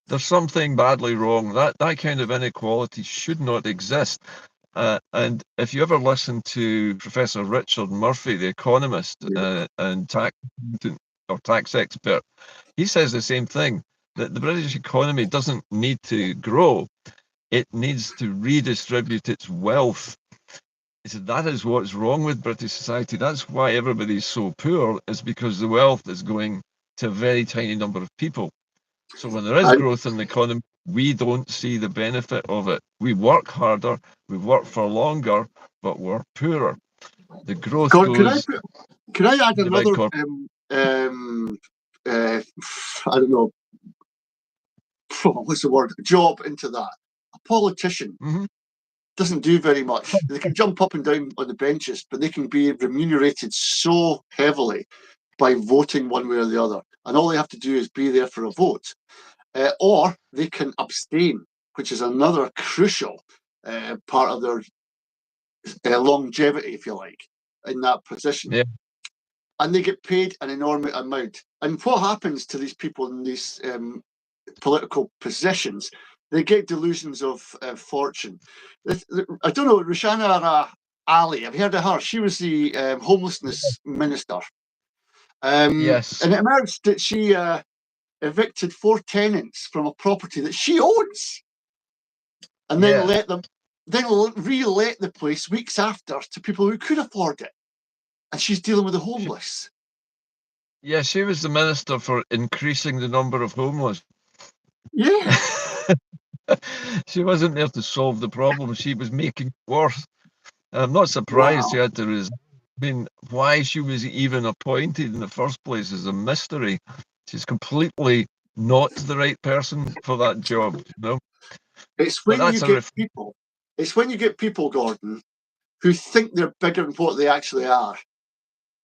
There's something badly wrong. That kind of inequality should not exist. And if you ever listen to Professor Richard Murphy, the economist and tax expert, he says the same thing, that the British economy doesn't need to grow. It needs to redistribute its wealth. He said that is what's wrong with British society. That's why everybody's so poor, is because the wealth is going to a very tiny number of people. So when there is And growth in the economy, we don't see the benefit of it. We work harder, we work for longer, but we're poorer. The growth God, goes can I add to the big another corp. I don't know, what's the word? Job into that. A politician Mm-hmm. doesn't do very much. They can jump up and down on the benches, but they can be remunerated so heavily by voting one way or the other. And all they have to do is be there for a vote. Or they can abstain, which is another crucial part of their longevity, if you like, in that position. Yeah. And they get paid an enormous amount. And what happens to these people in these political positions? They get delusions of fortune. I don't know, Rushana Ali, have you heard of her? She was the homelessness minister. Yes. And it emerged that she evicted 4 tenants from a property that she owns, and then re-let the place weeks after to people who could afford it. And she's dealing with the homeless. Yeah, she was the minister for increasing the number of homeless. Yeah. She wasn't there to solve the problem. She was making it worse. I'm not surprised Wow. she had to resign. I mean, why she was even appointed in the first place is a mystery. She's completely not the right person for that job, It's But when you that's a get people. It's when you get people, Gordon, who think they're bigger than what they actually are,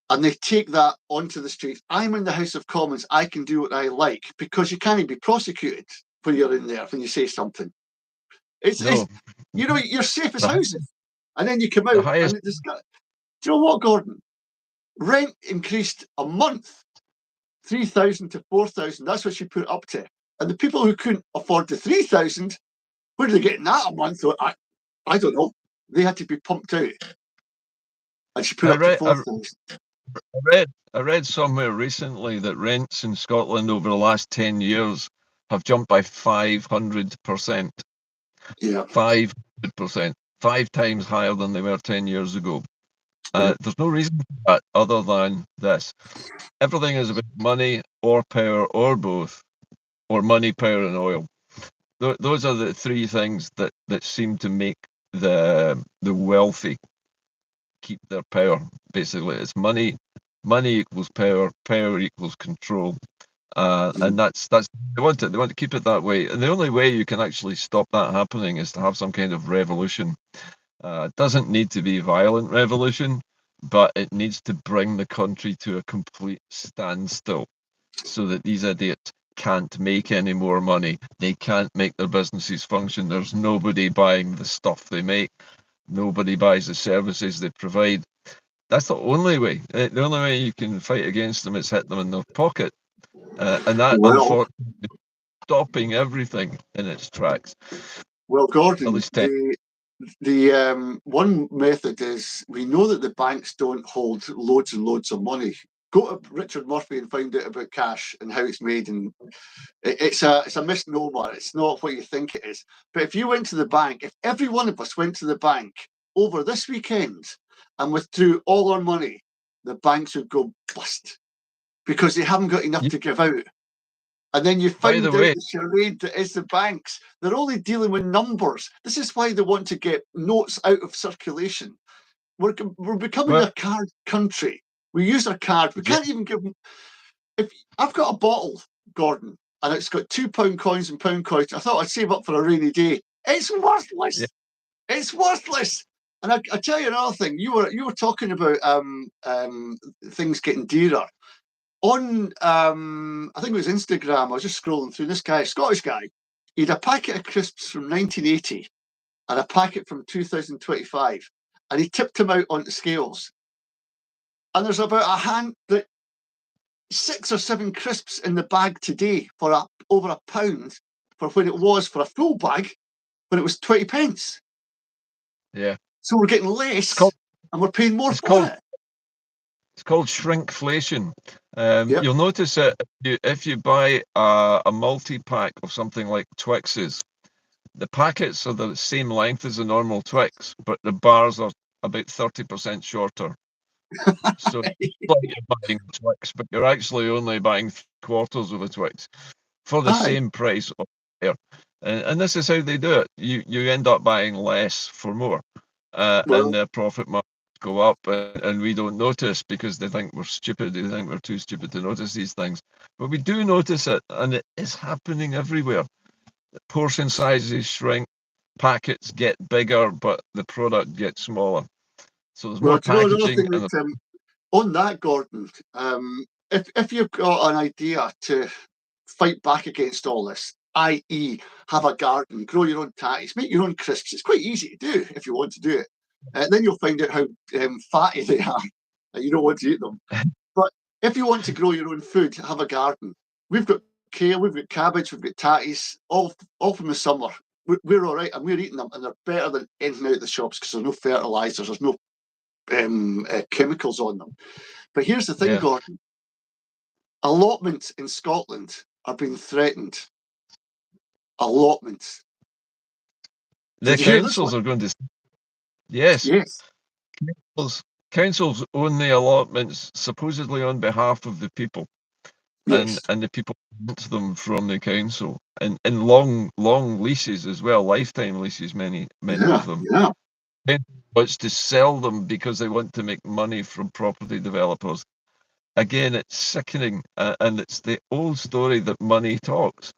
and they take that onto the streets. I'm in the House of Commons. I can do what I like, because you can't be prosecuted when you're in there when you say something. It's no. you're safe as The, housing, and then you come the out highest. and it's got. Do you know what, Gordon? Rent increased a month 3,000 to 4,000. That's what she put it up to. And the people who couldn't afford the 3,000, where are they getting that a month? I don't know. They had to be pumped out. And she put it up to 4,000. I read somewhere recently that rents in Scotland over the last 10 years have jumped by 500%. Yeah. 500%. 5 times higher than they were 10 years ago. Yeah. There's no reason for that other than this. Everything is about money or power or both, or money, power, and oil. Those are the three things that seem to make the wealthy keep their power. Basically, it's money equals power equals control, and that's they want it. They want to keep it that way, and the only way you can actually stop that happening is to have some kind of revolution. It doesn't need to be violent revolution, but it needs to bring the country to a complete standstill, so that these idiots can't make any more money. They can't make their businesses function. There's nobody buying the stuff they make. Nobody buys the services they provide. That's the only way. The only way you can fight against them is hit them in their pocket. And that, unfortunately, is stopping everything in its tracks. Well, Gordon, At least the one method is, we know that the banks don't hold loads and loads of money. Go to Richard Murphy and find out about cash and how it's made, and it's a misnomer. It's not what you think it is. But if you went to the bank, if every one of us went to the bank over this weekend and withdrew all our money, the banks would go bust because they haven't got enough to give out. And then you find out the charade that is the banks. They're only dealing with numbers. This is why they want to get notes out of circulation. We're becoming a card country. We use our card. We can't even give them. If I've got a bottle, Gordon, and it's got £2 coins and £1 coins, I thought I'd save up for a rainy day. It's worthless. Yeah. It's worthless. And I tell you another thing. You were talking about things getting dearer. On I think it was Instagram, I was just scrolling through, this guy, Scottish guy, he had a packet of crisps from 1980 and a packet from 2025, and he tipped them out onto scales. And there's about 6 or 7 crisps in the bag today for over £1 for when it was for a full bag when it was 20 pence. Yeah. So we're getting less and we're paying more for it. It's called shrinkflation. You'll notice that if you buy a multi-pack of something like Twixes, the packets are the same length as a normal Twix, but the bars are about 30% shorter. So it's like you're buying a Twix, but you're actually only buying 3/4 of a Twix for the same price. And this is how they do it. You end up buying less for more, and their profit margins go up, and we don't notice because they think we're stupid. They think we're too stupid to notice these things. But we do notice it, and it is happening everywhere. Portion sizes shrink, packets get bigger, but the product gets smaller. So there's more packaging. On that, Gordon, if you've got an idea to fight back against all this, i.e. have a garden, grow your own tatties, make your own crisps, it's quite easy to do if you want to do it. Then you'll find out how fatty they are, and you don't want to eat them. But if you want to grow your own food, have a garden. We've got kale, we've got cabbage, we've got tatties, all from the summer. We're all right, and we're eating them, and they're better than anything out of the shops because there's no fertilizers, there's no chemicals on them. But here's the thing, Gordon. Allotments in Scotland are being threatened. Allotments. The councils are going to. Yes. Councils own the allotments supposedly on behalf of the people. Yes. And the people rent them from the council. And long leases as well, lifetime leases, many of them. Yeah. Wants to sell them because they want to make money from property developers. Again, it's sickening, and it's the old story that money talks.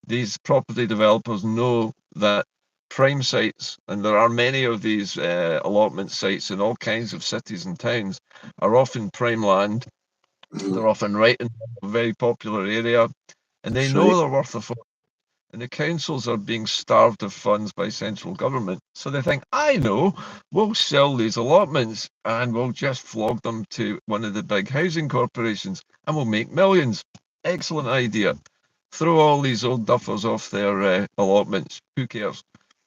These property developers know that prime sites, and there are many of these allotment sites in all kinds of cities and towns, are often prime land. They're often right in a very popular area, and they know they're worth a fortune. And the councils are being starved of funds by central government. So they think, I know, we'll sell these allotments and we'll just flog them to one of the big housing corporations and we'll make millions. Excellent idea. Throw all these old duffers off their allotments. Who cares?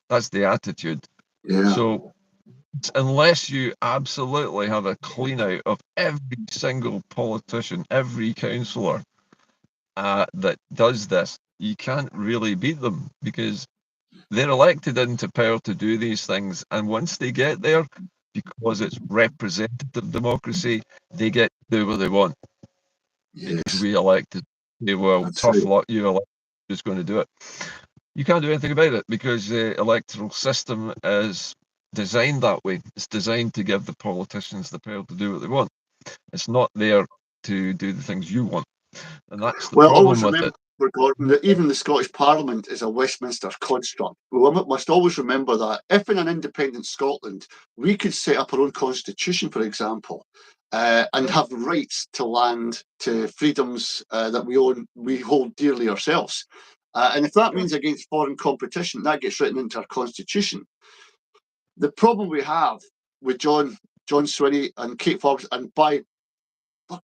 That's the attitude. Yeah. So unless you absolutely have a clean out of every single politician, every councillor that does this, you can't really beat them because they're elected into power to do these things. And once they get there, because it's representative democracy, they get to do what they want. Because Yes. we elected, they will That's tough right. luck, you elect who's going to do it. You can't do anything about it because the electoral system is designed that way. It's designed to give the politicians the power to do what they want. It's not there to do the things you want. And that's the Well, problem always with remember, it. Gordon, that even the Scottish Parliament is a Westminster construct. We must always remember that if in an independent Scotland we could set up our own constitution, for example, and have rights to land, to freedoms that we own, we hold dearly ourselves. And if that means against foreign competition, that gets written into our constitution. The problem we have with John Swinney and Kate Forbes, and by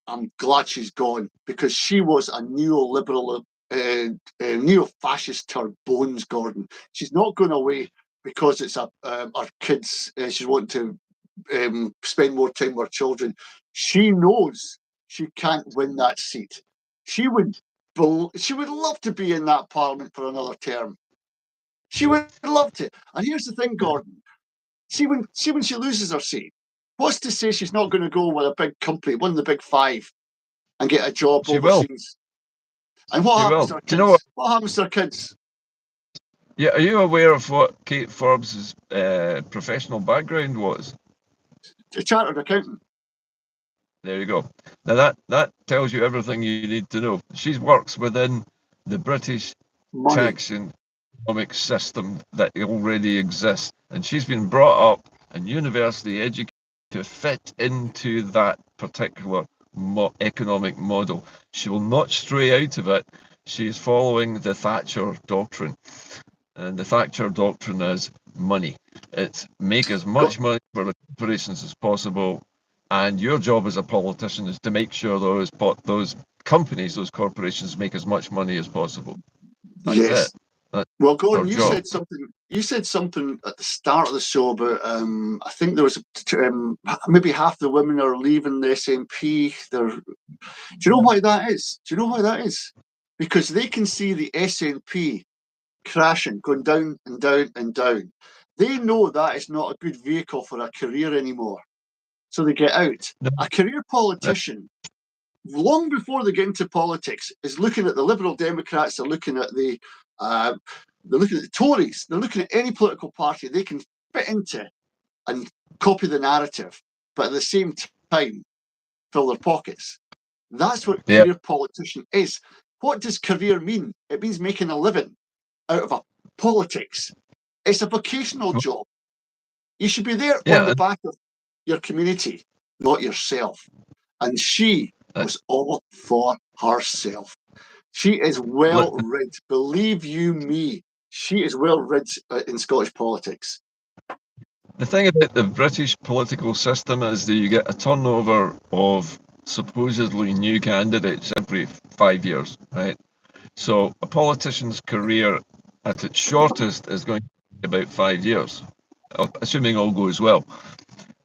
I'm glad she's gone because she was a neoliberal, neo-fascist to her bones, Gordon. She's not going away because it's our kids. She's wanting to spend more time with her children. She knows she can't win that seat. She would love to be in that parliament for another term. She would love to. And here's the thing, Gordon. See when she loses her seat, what's to say she's not going to go with a big company, one of the big five, and get a job She will. overseas? And what She happens will. to our Do you know what? kids? What happens to our kids? Yeah, are you aware of what Kate Forbes' professional background was? A chartered accountant. There you go. Now that tells you everything you need to know. She works within the British Money. tax and economic system that already exists, and she's been brought up and university educated to fit into that particular economic model. She will not stray out of it. She is following the Thatcher doctrine. And the Thatcher doctrine is money. It's make as much money for the corporations as possible, and your job as a politician is to make sure those companies, those corporations, make as much money as possible. That's Yes. it. That's Well, our Gordon, you job. said something. You said something at the start of the show about. I think there was maybe half the women are leaving the SNP. Do you know why that is? Do you know why that is? Because they can see the SNP crashing, going down and down and down. They know that is not a good vehicle for a career anymore. So they get out. No, A career politician, long before they get into politics, is looking at the Liberal Democrats, they're looking at the Tories, they're looking at any political party they can fit into and copy the narrative, but at the same time fill their pockets. That's what yeah, career politician is. What does career mean? It means making a living out of a politics. It's a vocational job. You should be there on yeah. the back of your community, not yourself. And she And, was all for herself. She is well read. Believe you me, she is well read in Scottish politics. the thing about the British political system is that you get a turnover of supposedly new candidates every 5 years, right? So a politician's career at its shortest is going to be about 5 years, assuming all goes well.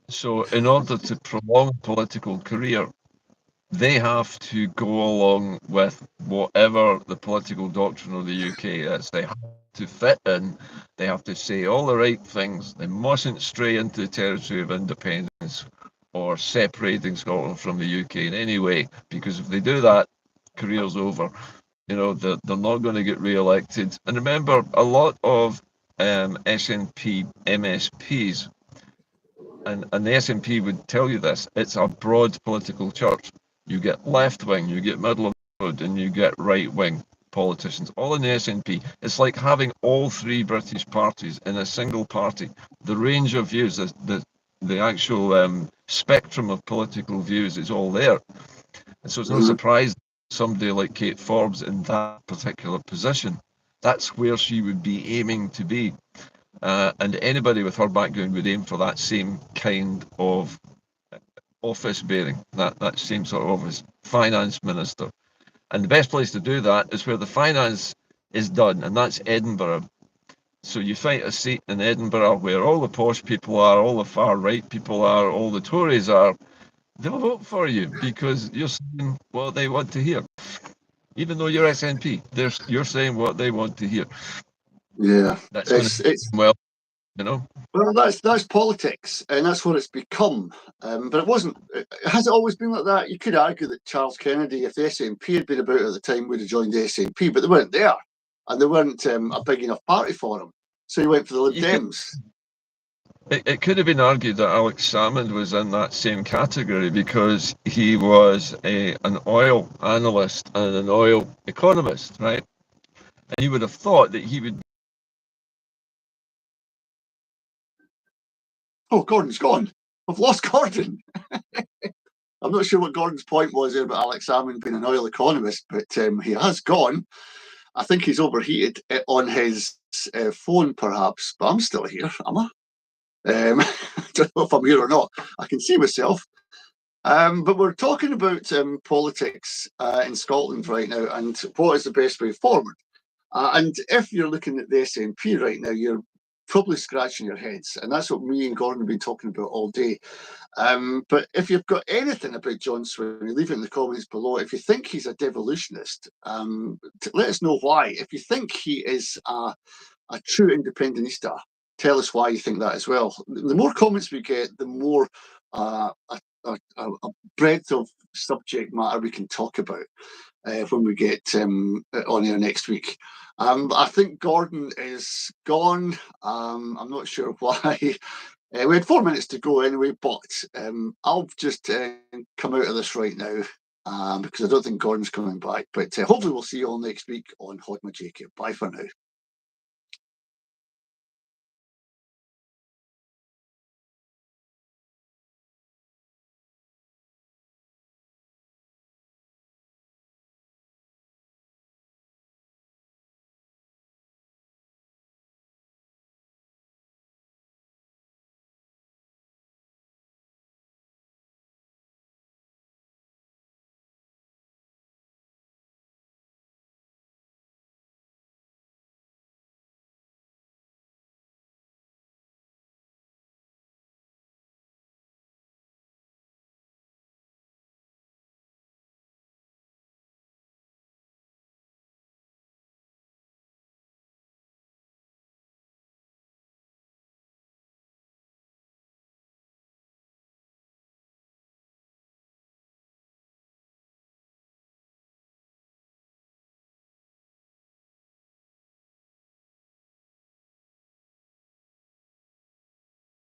So in order to prolong a political career, they have to go along with whatever the political doctrine of the UK is. They have to fit in, they have to say all the right things, they mustn't stray into the territory of independence or separating Scotland from the UK in any way, because if they do that, career's over. You know, they're not going to get re-elected. And remember, a lot of SNP MSPs, and the SNP would tell you this, it's a broad political church. You get left wing, you get middle of the road, and you get right wing politicians, all in the SNP. It's like having all three British parties in a single party. The range of views, the actual spectrum of political views is all there. And so it's no surprise somebody like Kate Forbes in that particular position. That's where she would be aiming to be. And anybody with her background would aim for that same kind of office bearing, that same sort of office, finance minister. And the best place to do that is where the finance is done, and that's Edinburgh. So you find a seat in Edinburgh where all the posh people are, all the far right people are, all the Tories are. They'll vote for you because you're saying what they want to hear. Even though you're SNP, you're saying what they want to hear. Yeah, That's going to it's well, you know. well, that's politics, and that's what it's become. But it wasn't. Has it always been like that? You could argue that Charles Kennedy, if the SNP had been about at the time, would have joined the SNP, but they weren't there, and they weren't a big enough party for him. So he went for the Lib Dems. It could have been argued that Alex Salmond was in that same category because he was an oil analyst and an oil economist, right? And you would have thought that he would. Oh, Gordon's gone. I've lost Gordon. I'm not sure what Gordon's point was there about Alex Salmond being an oil economist, but he has gone. I think he's overheated on his phone, perhaps, but I'm still here, am I? I don't know if I'm here or not. I can see myself. But we're talking about politics in Scotland right now and what is the best way forward. And if you're looking at the SNP right now, you're probably scratching your heads. And that's what me and Gordon have been talking about all day. But if you've got anything about John Swinney, leave it in the comments below. If you think he's a devolutionist, let us know why. If you think he is a true independentista, tell us why you think that as well. The more comments we get, the more a breadth of subject matter we can talk about when we get on here next week. I think Gordon is gone. I'm not sure why. We had 4 minutes to go anyway, but I'll just come out of this right now because I don't think Gordon's coming back. But hopefully we'll see you all next week on Hodma Jacob. Bye for now.